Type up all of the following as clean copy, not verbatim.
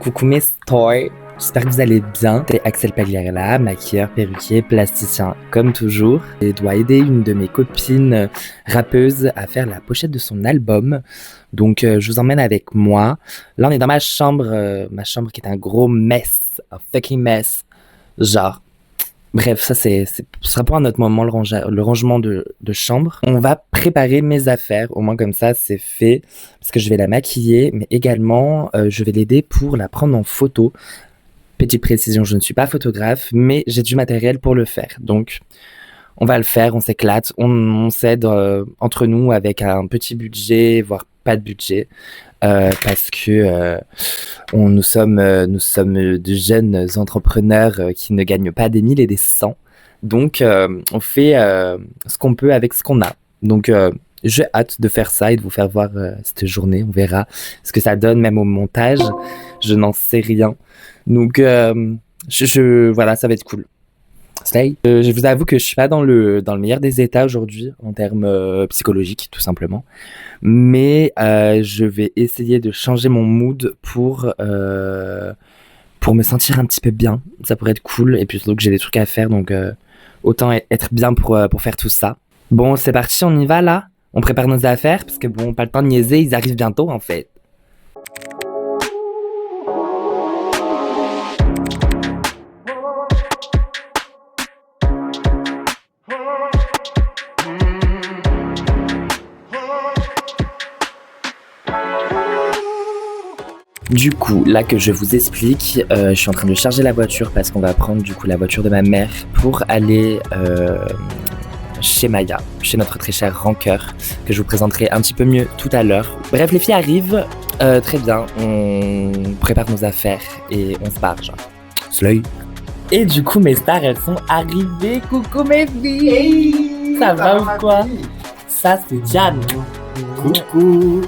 Coucou mes stars, j'espère que vous allez bien. C'est Axel Pagliarella, maquilleur, perruquier, plasticien comme toujours. Et doit aider une de mes copines rappeuses à faire la pochette de son album. Donc je vous emmène avec moi. Là on est dans ma chambre qui est un gros mess, un fucking mess. Genre, bref, ça ce sera pour un autre moment le rangement de chambre. On va préparer mes affaires, au moins comme ça c'est fait, parce que je vais la maquiller, mais également je vais l'aider pour la prendre en photo. Petite précision, je ne suis pas photographe, mais j'ai du matériel pour le faire. Donc on va le faire, on s'éclate, on s'aide entre nous avec un petit budget, voire pas de budget. Parce que nous sommes de jeunes entrepreneurs qui ne gagnent pas des 1000 et des 100. Donc, on fait ce qu'on peut avec ce qu'on a. Donc, j'ai hâte de faire ça et de vous faire voir cette journée. On verra ce que ça donne, même au montage. Je n'en sais rien. Donc, voilà, ça va être cool. Je vous avoue que je suis pas dans le meilleur des états aujourd'hui en termes psychologiques tout simplement, mais je vais essayer de changer mon mood pour me sentir un petit peu bien. Ça pourrait être cool et puis surtout que j'ai des trucs à faire, donc autant être bien pour faire tout ça. Bon, c'est parti, on y va là. On prépare nos affaires parce que bon, pas le temps de niaiser, ils arrivent bientôt en fait. Du coup, là que je vous explique, je suis en train de charger la voiture parce qu'on va prendre du coup la voiture de ma mère pour aller chez Maya, chez notre très cher Rancœur, que je vous présenterai un petit peu mieux tout à l'heure. Bref, les filles arrivent, très bien, on prépare nos affaires et on se barre, genre. Slay. Et du coup, mes stars, elles sont arrivées. Coucou mes filles. Hey, ça va ou quoi? Ça, c'est Diane. Coucou.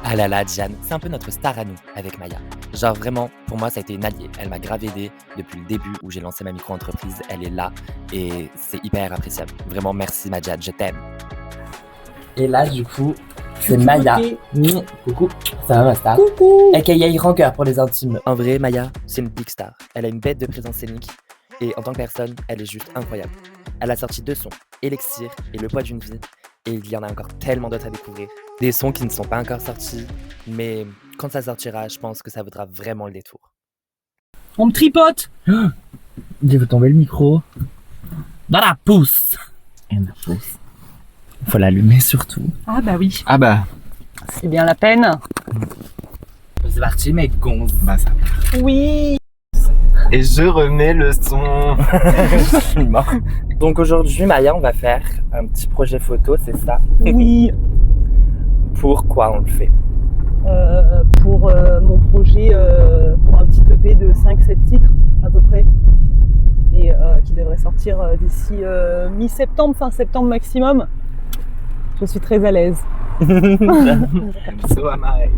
Ah là là, Diane, c'est un peu notre star à nous, avec Maya. Genre vraiment, pour moi, ça a été une alliée. Elle m'a grave aidé depuis le début où j'ai lancé ma micro-entreprise. Elle est là et c'est hyper appréciable. Vraiment, merci ma Diane, je t'aime. Et là, du coup, c'est Maya. Coucou, ça va ma star? Coucou. A.k.a. Rancœur pour les intimes. En vrai, Maya, c'est une big star. Elle a une bête de présence scénique et en tant que personne, elle est juste incroyable. Elle a sorti 2 sons, Elixir et Le poids d'une vie. Et il y en a encore tellement d'autres à découvrir. Des sons qui ne sont pas encore sortis, mais quand ça sortira, je pense que ça vaudra vraiment le détour. On me tripote. Il veut tomber le micro. Dans la pousse. Et la pousse. Faut l'allumer surtout. Ah bah oui. Ah bah. C'est bien la peine. C'est parti mec, gonze. Bah ça. Oui. Et je remets le son. Je suis mort. Donc aujourd'hui, Maya, on va faire un petit projet photo, c'est ça? Oui. Pourquoi on le fait? Pour mon projet, pour un petit EP de 5-7 titres à peu près. Et qui devrait sortir d'ici mi-septembre, fin septembre maximum. Je suis très à l'aise. So am I.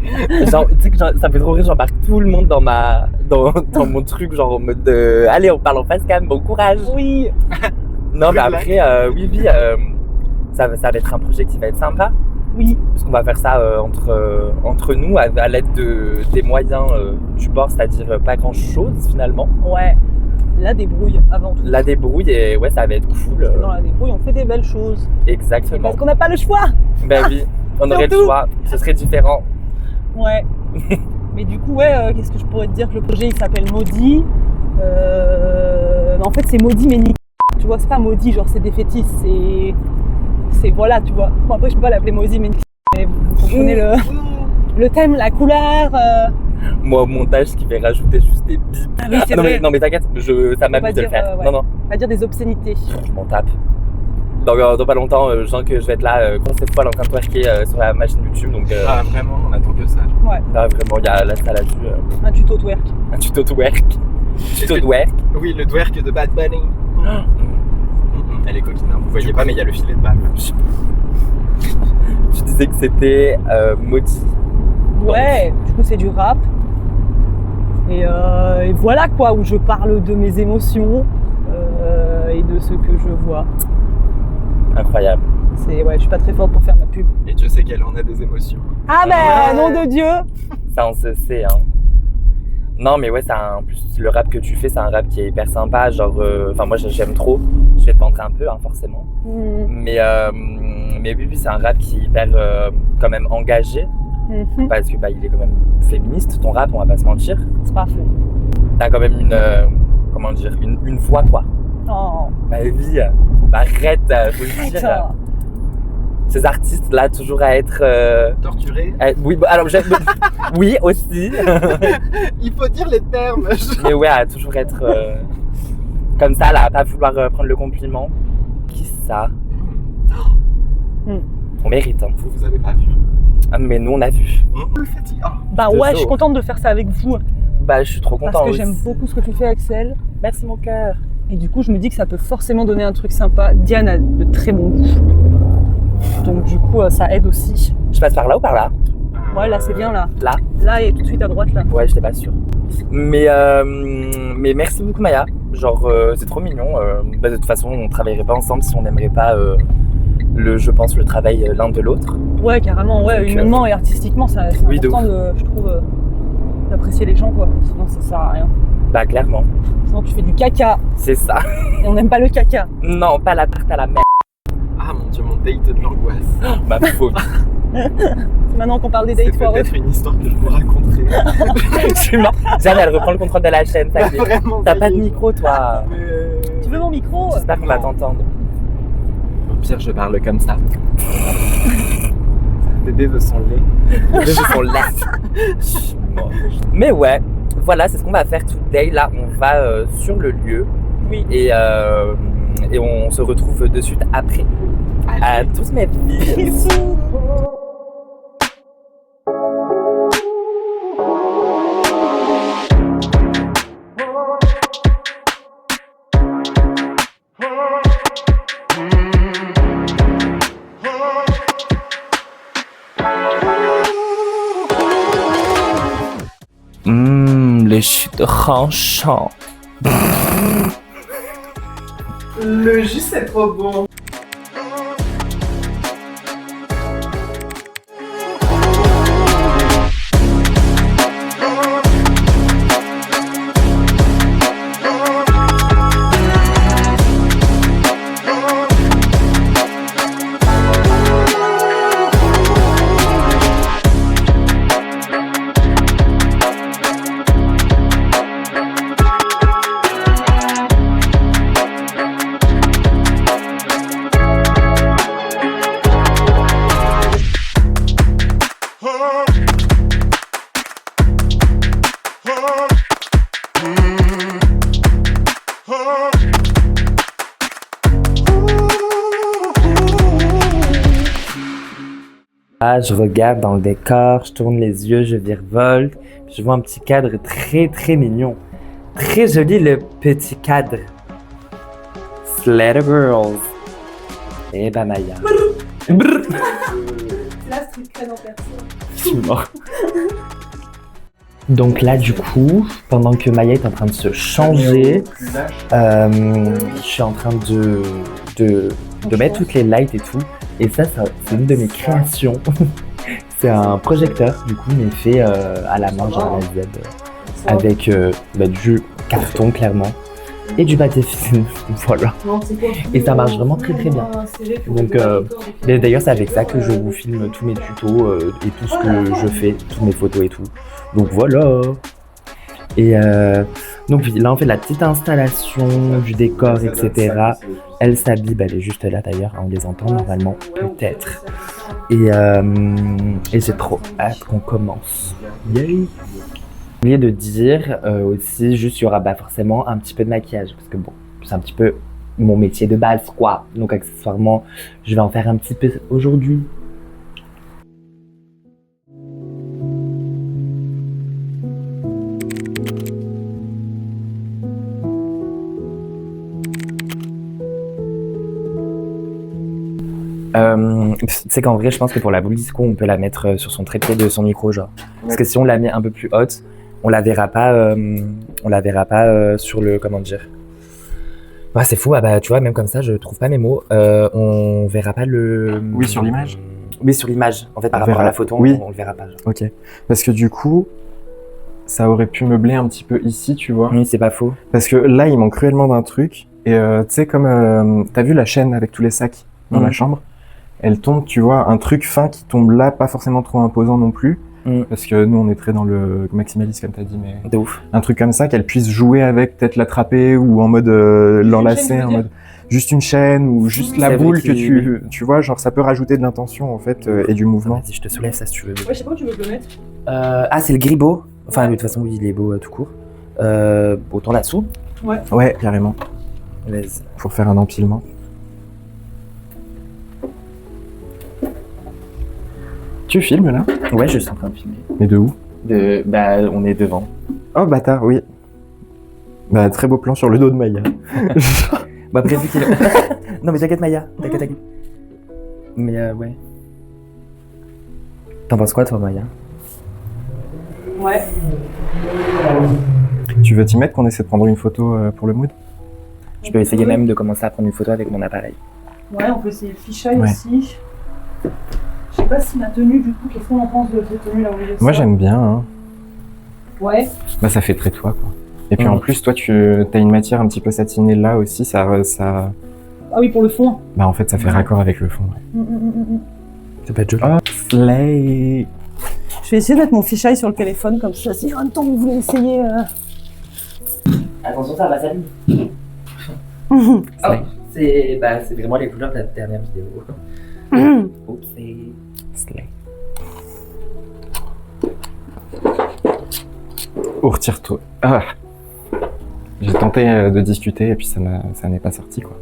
Genre, tu sais que ça me fait trop rire, j'embarque tout le monde dans mon truc, genre en mode allez, on parle en face cam, bon courage. Oui. Non, mais après, oui, ça va être un projet qui va être sympa. Oui. Parce qu'on va faire ça entre nous à l'aide des moyens du bord, c'est-à-dire pas grand-chose finalement. Ouais. La débrouille avant tout. La débrouille, et ouais, ça va être cool. Dans la débrouille, on fait des belles choses. Exactement. Et parce qu'on n'a pas le choix. Ben oui, on aurait le choix, ce serait différent. Ouais. Mais du coup, ouais, qu'est-ce que je pourrais te dire? Que le projet, il s'appelle Maudit. En fait, c'est Maudit, mais tu vois, c'est pas Maudit, genre c'est défaitiste, c'est voilà, tu vois. Bon, après, je peux pas l'appeler Maudit, mais vous comprenez le thème, la couleur. Moi, au montage, ce qui fait rajouter juste des bips. Ah oui, c'est vrai. Non, mais t'inquiète, ça m'amuse de le faire. Ouais. Non. On va dire des obscénités. Je m'en tape. Dans pas longtemps, je sens que je vais être là, concept fois en train de twerker sur la machine YouTube. Donc, Ah, vraiment, on attend que ça. Ouais. Là, vraiment, il y a la salle là-dessus. Un tuto twerk. Un tuto twerk. Tuto twerk. Oui, le twerk de Bad Bunny. Elle est coquine, hein. Vous voyez pas, mais il y a le filet de balle. Tu disais que c'était Maudit. Ouais, du coup, c'est du rap. Et voilà quoi, où je parle de mes émotions et de ce que je vois. Incroyable. Ouais, je suis pas très forte pour faire ma pub. Et Dieu sait qu'elle en a des émotions. Ah ben, nom de Dieu. Ça, on se sait, hein. Non, mais ouais, en plus, le rap que tu fais, c'est un rap qui est hyper sympa. Genre, enfin, moi, j'aime trop. Je vais te vendre un peu, hein, forcément. Mais oui, c'est un rap qui est hyper, quand même, engagé. Parce que, il est quand même féministe, ton rap, on va pas se mentir. C'est pas faux. T'as quand même une voix, quoi. Oh. Ma vie, arrête, faut le dire. Ces artistes-là, toujours à être... Torturés. Oui, alors oui, aussi. Il faut dire les termes. Mais ouais, à toujours être comme ça, là, à pas vouloir prendre le compliment. Qui ça On mérite, hein. Vous avez pas vu. Ah, mais nous, on a vu. Le fatigue. Bah ouais, je suis contente de faire ça avec vous. Bah, je suis trop contente. Parce que j'aime beaucoup ce que tu fais, Axel. Merci, mon cœur. Et du coup, je me dis que ça peut forcément donner un truc sympa. Diane a de très bon goût. Donc du coup, ça aide aussi. Je passe par là ou par là? Ouais, là, c'est bien, là. Là? Là et tout de suite à droite, là. Ouais, j'étais pas sûre. Mais merci beaucoup, Maya. Genre, c'est trop mignon. De toute façon, on travaillerait pas ensemble si on n'aimerait pas, je pense, le travail l'un de l'autre. Ouais, carrément. Ouais, Donc, humainement et artistiquement, c'est important, je trouve, d'apprécier les gens, quoi. Sinon, ça sert à rien. Bah, clairement. Sinon, tu fais du caca. C'est ça. Et on n'aime pas le caca. Non, pas la tarte à la merde. Ah mon dieu, mon date de l'angoisse. Ma faute. C'est maintenant qu'on parle des dates C'est foireux. peut-être une histoire que je vous raconterai. Je suis mort. Jeanne, elle reprend le contrôle de la chaîne. Ça y est. Vraiment, T'as ça pas y de est. micro, toi. Tu veux mon micro? J'espère qu'on va t'entendre. Au pire, je parle comme ça. Bébé veut son lait. Les gens sont là. Mais ouais, voilà, c'est ce qu'on va faire today. Là, on va sur le lieu. Oui. Et on se retrouve de suite après. À tous mes filles. Bisous. Le jus tranchant. Le jus, c'est trop bon. Ah, je regarde dans le décor, je tourne les yeux, je virevolte. Je vois un petit cadre très très mignon. Très joli le petit cadre. Slater Girls. Eh ben Maya. Brrr. La street cred en personne. Je suis mort. Donc là du coup, pendant que Maya est en train de se changer, je suis en train de mettre toutes les lights et tout. Et ça c'est une de mes créations. C'est un projecteur du coup, mais fait à la main, genre à la Z, avec du carton clairement et du papier film. Voilà. Et ça marche vraiment très très bien. Donc d'ailleurs c'est avec ça que je vous filme tous mes tutos et tout ce que je fais, toutes mes photos et tout. Donc voilà. Et donc là on fait la petite installation du décor, etc. Elle s'habille, elle est juste là d'ailleurs, on les entend normalement, peut-être. Et j'ai trop hâte qu'on commence. Yay! J'ai oublié de dire aussi, juste il y aura forcément un petit peu de maquillage, parce que bon, c'est un petit peu mon métier de base quoi. Donc accessoirement, je vais en faire un petit peu aujourd'hui. C'est qu'en vrai, je pense que pour la boule disco, on peut la mettre sur son trépied de son micro, genre. Parce que si on la met un peu plus haute, on la verra pas sur le, comment dire. Ouais, c'est fou, tu vois, même comme ça, je trouve pas mes mots. On verra pas le. Oui, sur l'image. Oui, sur l'image. En fait, par rapport à la photo, oui. on le verra pas. Genre. Ok. Parce que du coup, ça aurait pu meubler un petit peu ici, tu vois. Oui, c'est pas faux. Parce que là, il manque cruellement d'un truc. Et tu sais, comme t'as vu la chaîne avec tous les sacs dans la chambre, elle tombe, tu vois, un truc fin qui tombe là, pas forcément trop imposant non plus. Parce que nous, on est très dans le maximaliste, comme t'as dit, mais De ouf. un truc comme ça, qu'elle puisse jouer avec, peut-être l'attraper ou en mode l'enlacer, en mode juste une chaîne ou juste la C'est boule vrai que tu vois, genre ça peut rajouter de l'intention en fait et du mouvement. Vas-y, je te soulève ça si tu veux. Ouais, je sais pas où tu veux le mettre. Ah, c'est le gribot. Enfin, de toute façon, oui, il est beau tout court. Autant là-dessous. Ouais, carrément, Vas-y. pour faire un empilement. Tu filmes là? Ouais, je suis en train de filmer. Mais de où? Bah, on est devant. Oh bâtard, oui. Bah très beau plan sur le dos de Maya. Bah, après, vu qu'il Non, mais t'inquiète, Maya. T'inquiète. Mais ouais. T'en penses quoi, toi, Maya? Ouais. Tu veux t'y mettre qu'on essaie de prendre une photo pour le mood? Je peux essayer même de commencer à prendre une photo avec mon appareil. Ouais, on peut essayer le fisheye Ouais. aussi. Je sais pas si ma tenue, du coup, qu'est-ce qu'on en pense de cette tenue là où il est Moi ça j'aime bien, hein. Ouais. Bah ça fait très toi quoi. Et puis en plus toi tu as une matière un petit peu satinée là aussi, ça Ah oui, pour le fond. bah en fait ça fait raccord avec le fond. Ouais. Ça peut être joli. Oh, slay. Je vais essayer de mettre mon fisheye sur le téléphone comme ça. Si en même temps vous voulez essayer. Attention, ça va s'allumer. Ah oui, c'est vraiment les couleurs de la dernière vidéo. Ok. Slay. Oh, retire-toi. Ah. J'ai tenté de discuter et puis ça n'est pas sorti quoi.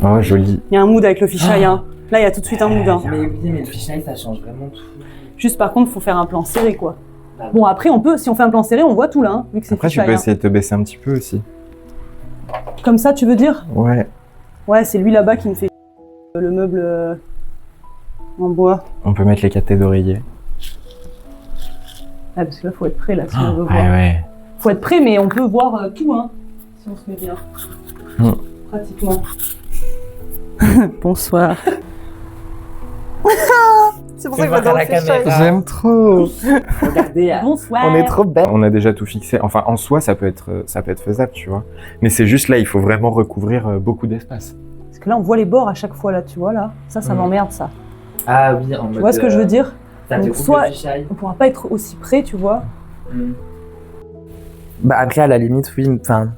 Oh joli. Il y a un mood avec le fisheye. Hein. Là, il y a tout de suite un mood. Hein. Mais oui, mais le fisheye, ça change vraiment tout. Juste par contre, faut faire un plan serré quoi. Bah, Bon, après, on peut, si on fait un plan serré, on voit tout là, hein, vu que c'est Après tu fisheye. peux Hein. essayer de te baisser un petit peu aussi. Comme ça, tu veux dire? Ouais. Ouais, c'est lui là-bas qui me fait le meuble en bois. On peut mettre les 4 têtes d'oreiller. Ah, parce que là, faut être prêt là, si on veut voir. Ouais. Faut être prêt, mais on peut voir tout, hein, si on se met bien. Pratiquement. Bonsoir. C'est pour ça que voir j'adore à la le fisheye. caméra. J'aime trop. Regardez. Bonsoir. On est trop belles. On a déjà tout fixé. Enfin, en soi, ça peut être faisable, tu vois. Mais c'est juste là, il faut vraiment recouvrir beaucoup d'espace. Parce que là, on voit les bords à chaque fois, là, tu vois, là. Ça m'emmerde, ça. Ah oui, en mode. Tu vois ce que je veux dire? Ça te Donc, coupe soit- le fisheye. On pourra pas être aussi près, tu vois. Bah après, à la limite, oui. Enfin,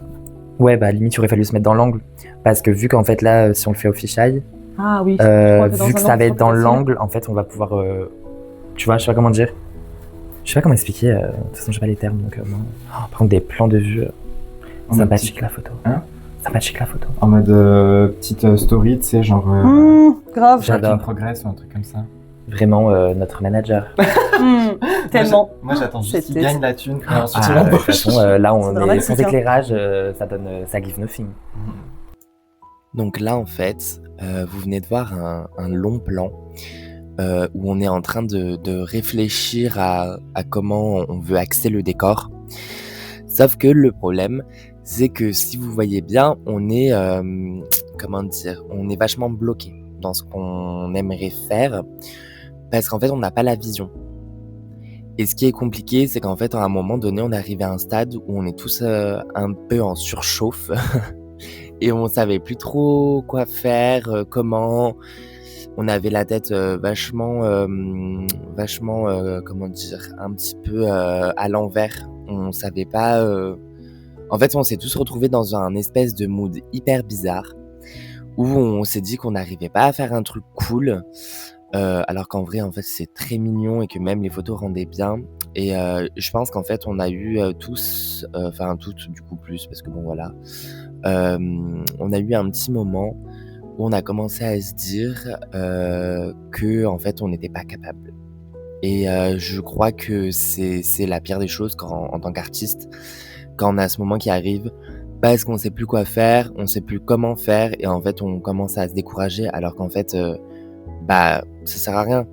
ouais, bah à la limite, il aurait fallu se mettre dans l'angle. Parce que vu qu'en fait, là, si on le fait au fisheye, Ah oui. crois que dans vu un que ça angle va être dans précis. l'angle, en fait, on va pouvoir. Tu vois, je sais pas comment dire. Je sais pas comment expliquer. De toute façon, j'ai pas les termes. Donc, prendre des plans de vue, En ça mode va petit- chic la photo. Hein Ça va chic la photo. En mode petite story, tu sais, genre. Grave. J'adore. Progress ou un truc comme ça. Vraiment notre manager. Tellement. Moi, j'attends juste qu'il C'était- gagne la thune. Et ensuite, Ah, il de toute embauche. façon, là, on C'est est dramatique, sans hein. éclairage, ça donne, ça give nothing. Donc là, en fait, vous venez de voir un long plan où on est en train de réfléchir à comment on veut axer le décor. Sauf que le problème, c'est que si vous voyez bien, on est, comment dire, on est vachement bloqué dans ce qu'on aimerait faire parce qu'en fait, on n'a pas la vision. Et ce qui est compliqué, c'est qu'en fait, à un moment donné, on est arrivé à un stade où on est tous un peu en surchauffe et on savait plus trop quoi faire, comment. On avait la tête vachement, comment dire, un petit peu à l'envers. On savait pas. En fait, on s'est tous retrouvés dans un espèce de mood hyper bizarre où on s'est dit qu'on n'arrivait pas à faire un truc cool. Alors qu'en vrai, en fait, c'est très mignon et que même les photos rendaient bien. Et je pense qu'en fait, on a eu tous, enfin toutes du coup plus, parce que bon voilà, on a eu un petit moment où on a commencé à se dire que en fait, on n'était pas capable. Et je crois que c'est la pire des choses en tant qu'artiste, quand on a ce moment qui arrive, parce qu'on sait plus quoi faire, on sait plus comment faire, et en fait, on commence à se décourager, alors qu'en fait, bah, ça sert à rien.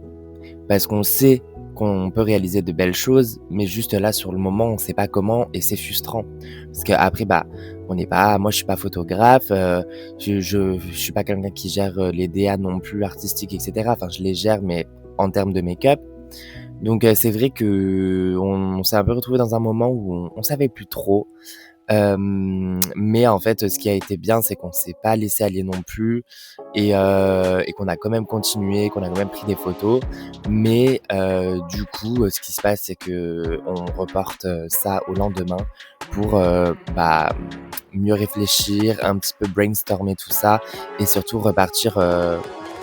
Parce qu'on sait qu'on peut réaliser de belles choses, mais juste là sur le moment on sait pas comment et c'est frustrant parce que après moi je suis pas photographe, je suis pas quelqu'un qui gère les DA non plus artistiques, etc. Enfin je les gère mais en termes de make-up. Donc c'est vrai que on s'est un peu retrouvé dans un moment où on savait plus trop. Mais en fait, ce qui a été bien, c'est qu'on s'est pas laissé aller non plus et qu'on a quand même continué, qu'on a quand même pris des photos. Mais du coup, ce qui se passe, c'est que on reporte ça au lendemain pour mieux réfléchir, un petit peu brainstormer tout ça et surtout repartir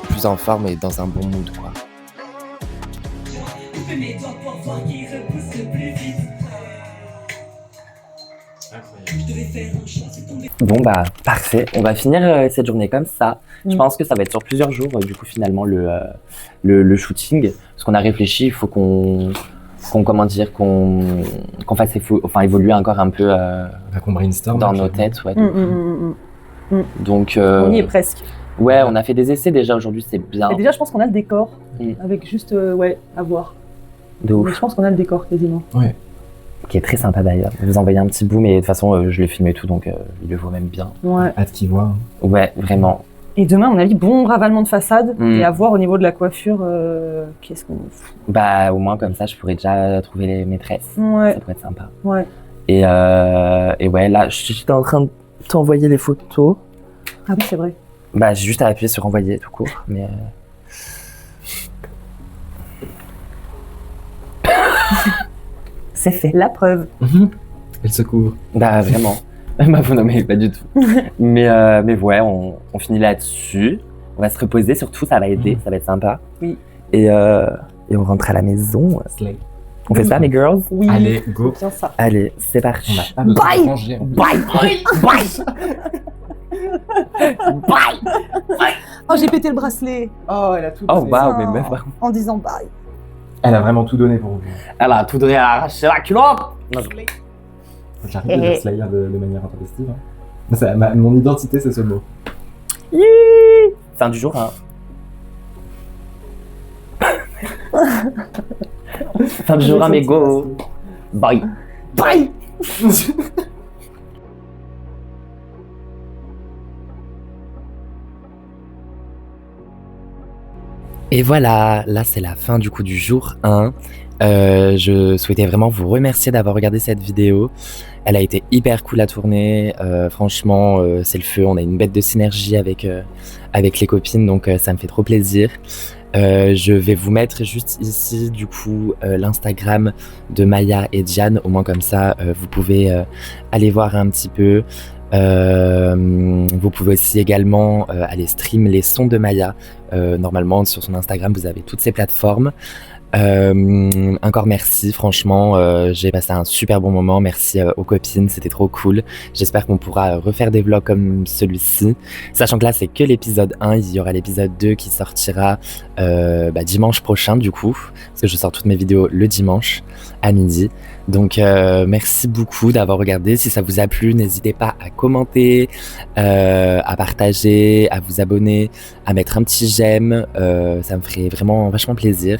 plus en forme et dans un bon mood, quoi. Mes doigts pour voir qui repousse le plus vite. Je devais faire un choix, c'est tombé. Bon parfait, on va finir cette journée comme ça. Je pense que ça va être sur plusieurs jours du coup finalement le shooting. Parce qu'on a réfléchi, il faut qu'on fasse évoluer encore un peu qu'on brainstorm dans nos têtes. Ouais, donc On y est presque. Ouais, on a fait des essais déjà aujourd'hui, c'est bien. Et déjà, je pense qu'on a le décor, avec juste, à voir. De ouf. Mais je pense qu'on a le décor quasiment. Ouais. Qui est très sympa d'ailleurs. Je vais vous envoyer un petit bout, mais de toute façon, je l'ai filmé tout, donc il le voit même bien. Ouais. Hâte qu'il voit. Ouais, vraiment. Et demain, à mon avis, bon ravalement de façade. Et à voir au niveau de la coiffure, qu'est-ce qu'on fout. Au moins, comme ça, je pourrais déjà trouver les maîtresses. Ouais. Ça pourrait être sympa. Ouais. Et ouais, là, j'étais en train de t'envoyer les photos. Ah oui, c'est vrai. J'ai juste à appuyer sur envoyer tout court, mais... C'est fait. La preuve. Elle se couvre. Vraiment. Vous nommez pas du tout. mais ouais, on finit là-dessus. On va se reposer surtout, ça va aider, ça va être sympa. Oui. Et on rentre à la maison. Slay. On fait ça, mes girls? Oui. Allez, go. Bien ça. Allez, c'est parti. On n'a pas besoin de manger. Bye. Oh, j'ai pété le bracelet. Oh, elle a tout Oh, donné. waouh, mais meuf. En disant bye. Elle a vraiment tout donné pour vous. Elle a tout donné à arracher la culotte. J'arrive de dire Slayer de manière intempestive. Mon identité, c'est ce mot. Fin du jour, hein. Fin du jour, amigo. Bye. Bye. Et voilà, là c'est la fin du coup du jour 1. Je souhaitais vraiment vous remercier d'avoir regardé cette vidéo. Elle a été hyper cool à tourner, franchement c'est le feu, on a une bête de synergie avec les copines, donc ça me fait trop plaisir. Je vais vous mettre juste ici du coup l'Instagram de Maya et Diane, au moins comme ça vous pouvez aller voir un petit peu. Vous pouvez aussi également aller stream les sons de Maya. Normalement sur son Instagram vous avez toutes ces plateformes. Encore merci, franchement j'ai passé un super bon moment, merci aux copines, c'était trop cool. J'espère qu'on pourra refaire des vlogs comme celui-ci, sachant que là c'est que l'épisode 1, il y aura l'épisode 2 qui sortira dimanche prochain du coup, parce que je sors toutes mes vidéos le dimanche à midi. Donc merci beaucoup d'avoir regardé. Si ça vous a plu, n'hésitez pas à commenter, à partager, à vous abonner, à mettre un petit j'aime, ça me ferait vraiment vachement plaisir.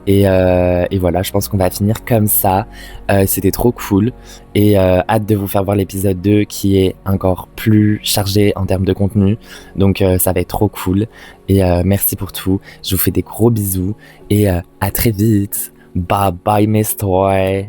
Et voilà, je pense qu'on va finir comme ça. C'était trop cool et hâte de vous faire voir l'épisode 2 qui est encore plus chargé en termes de contenu. Donc ça va être trop cool et merci pour tout. Je vous fais des gros bisous et à très vite. Bye bye mes toys.